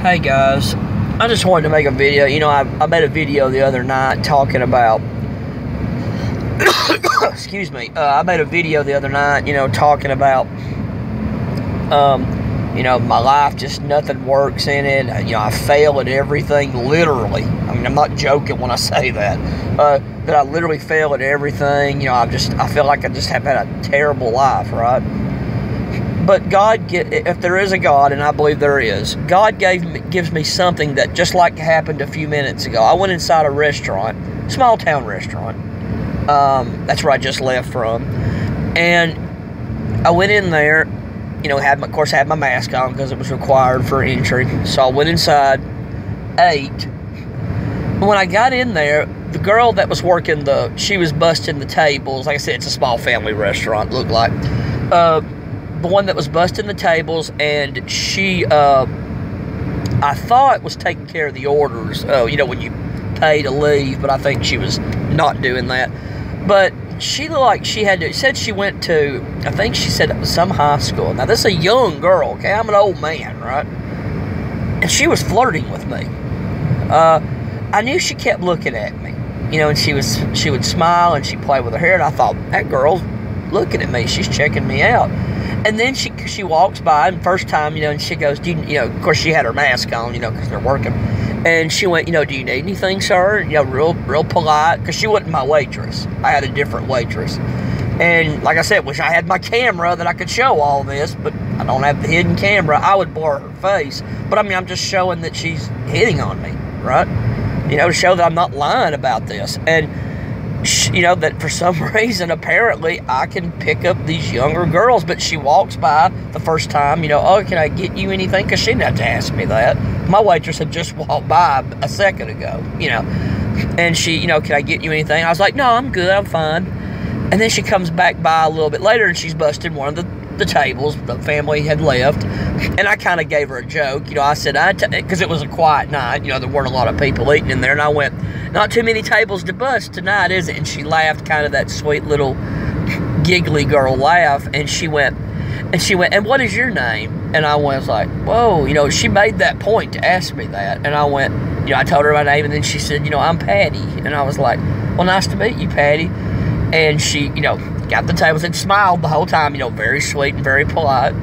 Hey guys, I just wanted to make a video. I made a video the other night talking about excuse me, I made a video the other night, talking about my life, just nothing works in it. I fail at everything, literally. I mean, I'm not joking when I say that. That I literally fail at everything. I feel like I just have had a terrible life, right? But God, if there is a God, and I believe there is, God gives me something that just like happened a few minutes ago. I went inside a restaurant, small town restaurant. That's where I just left from. And I went in there, of course had my mask on because it was required for entry. So I went inside, ate. When I got in there, the girl that was working she was busting the tables. Like I said, it's a small family restaurant, looked like. The one that was busting the tables, and she, I thought was taking care of the orders, when you pay to leave, but I think she was not doing that. But she looked like she said she went to, I think she said it was some high school. Now, this is a young girl, okay? I'm an old man, right? And she was flirting with me. I knew she kept looking at me, and she would smile, and she'd play with her hair, and I thought, that girl's looking at me. She's checking me out. And then she walks by, and first time, and she goes, of course she had her mask on, because they're working. And she went, do you need anything, sir? Real polite, because she wasn't my waitress. I had a different waitress. And like I said, wish I had my camera that I could show all this, but I don't have the hidden camera. I would blur her face. But I mean, I'm just showing that she's hitting on me, right? To show that I'm not lying about this. And that for some reason, apparently, I can pick up these younger girls. But she walks by the first time, oh, can I get you anything? Because she didn't have to ask me that. My waitress had just walked by a second ago, And she, can I get you anything? I was like, no, I'm good, I'm fine. And then she comes back by a little bit later, and she's busting one of the tables. The family had left. And I kind of gave her a joke. I said, because it was a quiet night, there weren't a lot of people eating in there. And I went, not too many tables to bust tonight, is it? And she laughed, kind of that sweet little giggly girl laugh. And she went, and what is your name? And I was like, whoa, she made that point to ask me that. And I went, I told her my name, and then she said, I'm Patty. And I was like, well, nice to meet you, Patty. And she, got the tables and smiled the whole time, very sweet and very polite.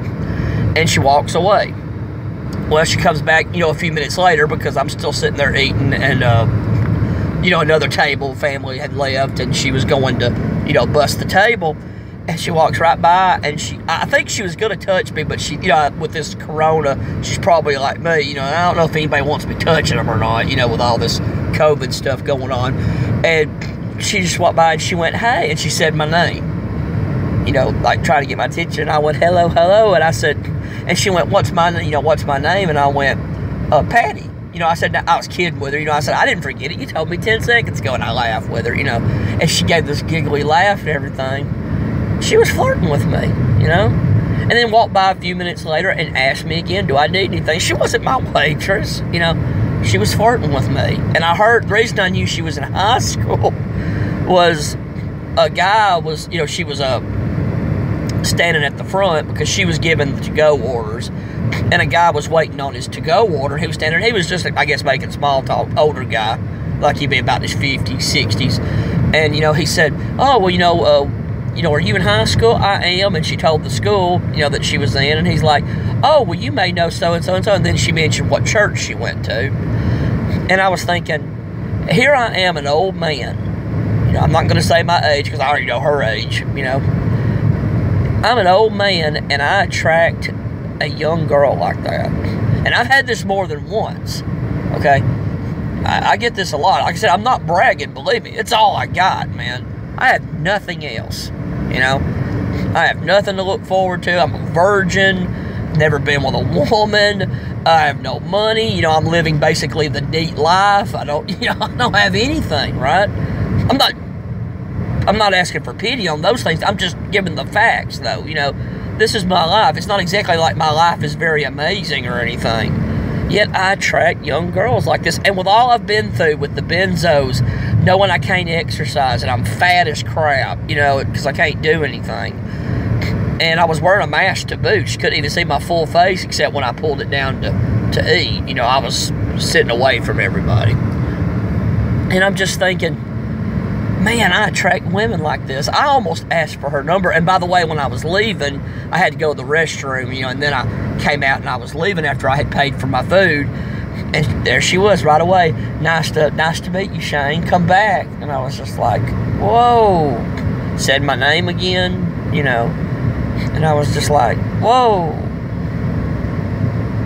And she walks away. Well, she comes back, a few minutes later, because I'm still sitting there eating, and, another table family had left, and she was going to, bust the table. And she walks right by, and I think she was going to touch me, but she, with this corona, she's probably like me, I don't know if anybody wants me touching them or not, with all this COVID stuff going on. And she just walked by, and she went, hey, and she said my name, like trying to get my attention. I went, hello, and I said, and she went, what's my name? And I went, Patty. I said, I was kidding with her, I said, I didn't forget it, you told me 10 seconds ago, and I laughed with her, and she gave this giggly laugh and everything. She was flirting with me, and then walked by a few minutes later and asked me again, do I need anything? She wasn't my waitress, she was flirting with me. And I heard, the reason I knew she was in high school was a guy was, she was standing at the front because she was giving the to-go orders, and a guy was waiting on his to-go order. He was standing there. He was just, I guess, making small talk, older guy, like he'd be about his 50s, 60s. And, he said, oh, well, are you in high school? I am. And she told the school, that she was in. And he's like, oh, well, you may know so-and-so and so. And then she mentioned what church she went to. And I was thinking, here I am, an old man. I'm not going to say my age because I already know her age, I'm an old man, and I attract a young girl like that. And I've had this more than once, okay? I get this a lot. Like I said, I'm not bragging, believe me. It's all I got, man. I have nothing else, I have nothing to look forward to. I'm a virgin, never been with a woman. I have no money. I'm living basically the neat life. I don't have anything, right? I'm not asking for pity on those things. I'm just giving the facts, though. This is my life. It's not exactly like my life is very amazing or anything. Yet I attract young girls like this. And with all I've been through with the benzos, knowing I can't exercise and I'm fat as crap, because I can't do anything. And I was wearing a mask to boot. You couldn't even see my full face except when I pulled it down to eat. You know, I was sitting away from everybody. And I'm just thinking, man, I attract women like this. I almost asked for her number. And by the way, when I was leaving, I had to go to the restroom, you know, and then I came out and I was leaving after I had paid for my food. And there she was right away. Nice to meet you, Shane. Come back. And I was just like, whoa. Said my name again, you know. And I was just like, whoa.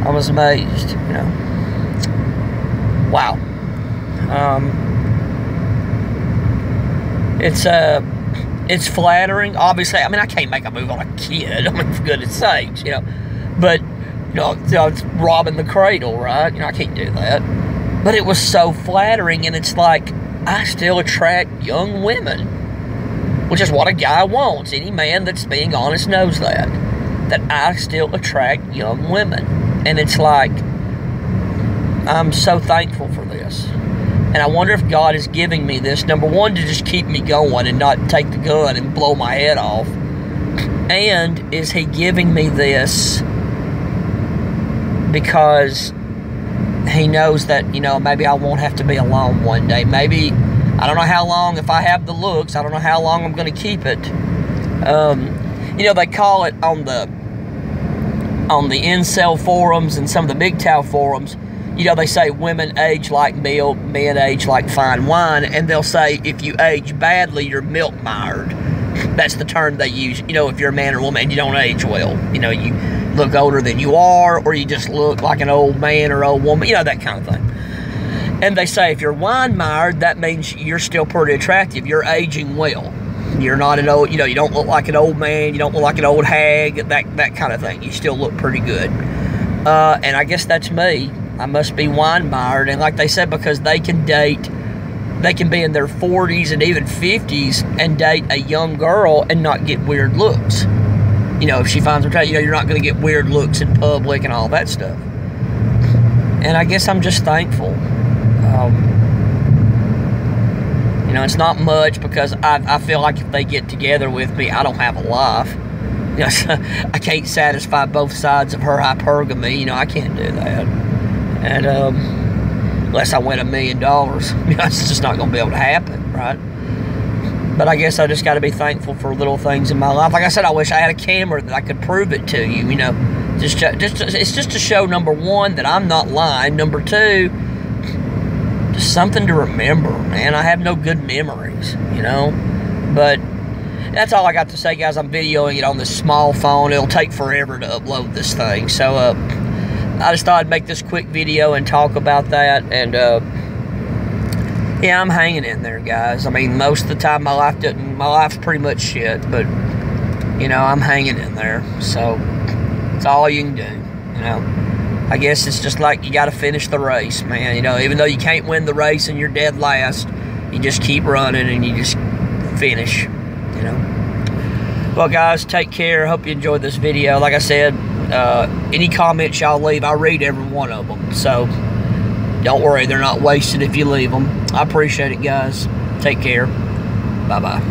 I was amazed, you know. Wow. It's flattering. Obviously, I mean, I can't make a move on a kid. I mean, for goodness sakes, you know. But, you know, it's robbing the cradle, right? You know, I can't do that. But it was so flattering, and it's like, I still attract young women, which is what a guy wants. Any man that's being honest knows that I still attract young women. And it's like, I'm so thankful for this. And I wonder if God is giving me this, number one, to just keep me going and not take the gun and blow my head off. And is He giving me this because He knows that, you know, maybe I won't have to be alone one day. Maybe, I don't know how long, if I have the looks, I don't know how long I'm going to keep it. You know, they call it on the incel forums and some of the MGTOW forums, you know, they say women age like milk, men age like fine wine, and they'll say if you age badly, you're milk mired. That's the term they use, you know, if you're a man or woman and you don't age well. You know, you look older than you are, or you just look like an old man or old woman, you know, that kind of thing. And they say if you're wine mired, that means you're still pretty attractive. You're aging well. You're not an old, you know, you don't look like an old man, you don't look like an old hag, that kind of thing. You still look pretty good. And I guess that's me. I must be wine mired, and like they said, because they can date, they can be in their 40s and even 50s and date a young girl and not get weird looks. You know, if she finds her, you know, you're not going to get weird looks in public and all that stuff. And I guess I'm just thankful. You know, it's not much because I feel like if they get together with me, I don't have a life. You know, I can't satisfy both sides of her hypergamy. You know, I can't do that. And unless I win $1 million, you know, it's just not going to be able to happen, right? But I guess I just got to be thankful for little things in my life. Like I said, I wish I had a camera that I could prove it to you. You know, it's just to show, number one, that I'm not lying. Number two, just something to remember, man. I have no good memories, you know. But that's all I got to say, guys. I'm videoing it on this small phone. It'll take forever to upload this thing, so I just thought I'd make this quick video and talk about that. And yeah, I'm hanging in there, guys. I mean, most of the time my life's pretty much shit, but you know, I'm hanging in there. So it's all you can do, you know. I guess it's just like you got to finish the race, man. You know, even though you can't win the race and you're dead last, you just keep running and you just finish, you know. Well, guys, take care. Hope you enjoyed this video. Like I said, any comments y'all leave, I read every one of them. So don't worry, they're not wasted if you leave them. I appreciate it, guys. Take care. Bye-bye.